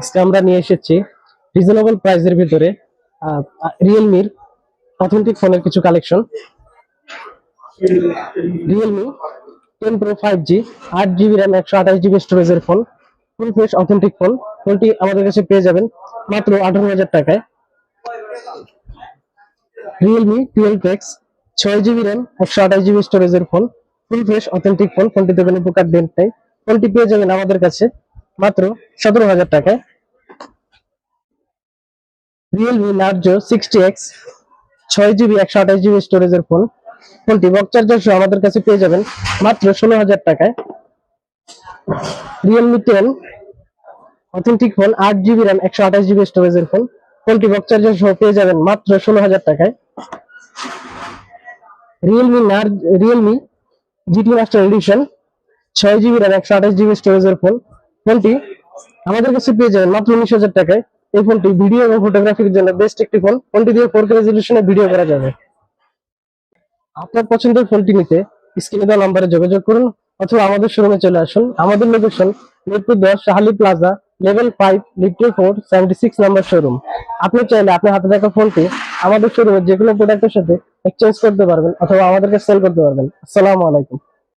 আজকে আমরা নিয়ে এসেছি রিজনেবল প্রাইসের ভিতরে রিয়েলমির অথেন্টিক ফোনের কিছু collection. Realme 10 Pro 5G 8GB RAM 128GB স্টোরেজের phone, full fresh authentic phone. ফোনটি আমাদের কাছে পেয়ে যাবেন মাত্র 18,000 টাকায়। Realme 12X 6GB RAM 128GB স্টোরেজের phone, full fresh authentic phone. ফোনটিতে কোনো প্রকার ডেন্ট নেই। ফোনটি পেয়ে যাবেন আমাদের কাছে মাত্র 17,000 টাকায়। Realme Narzo 60X 6GB 128GB স্টোরেজের ফোন, ফোনটি বক্স চার্জার সহ আমাদের কাছে পেয়ে যাবেন মাত্র 16,000 টাকায়। Realme 10 authentic phone 8GB RAM 128GB স্টোরেজের ফোন, ফোনটি বক্স চার্জার সহ পেয়ে যাবেন মাত্র 16,000 টাকায়। Realme GT master edition 6GB RAM 128GB স্টোরেজের ফোন, ফোনটি আমাদের কাছে পেয়ে যাবেন মাত্র 19,000 টাকায়। এই ফোনটি ভিডিও এবং ফটোগ্রাফির জন্য বেস্ট একটি ফোন। ফোনটি দিয়ে 4K রেজোলিউশনে ভিডিও করা যাবে। আপনার পছন্দের ফোনটি নিতে স্ক্রিনে দেওয়া নম্বরে যোগাযোগ করুন অথবা আমাদের শোরুমে চলে আসুন। আমাদের location Mirpur 10 Shah Ali plaza, level 5, lift 4, 76 নম্বর শোরুম। আপনি চাইলে আপনার হাতে থাকা ফোনটি আমাদের শোরুমের যে কোনো প্রোডাক্টের সাথে এক্সচেঞ্জ করতে পারবেন অথবা আমাদেরকে সেল করতে পারবেন। আসসালামু আলাইকুম।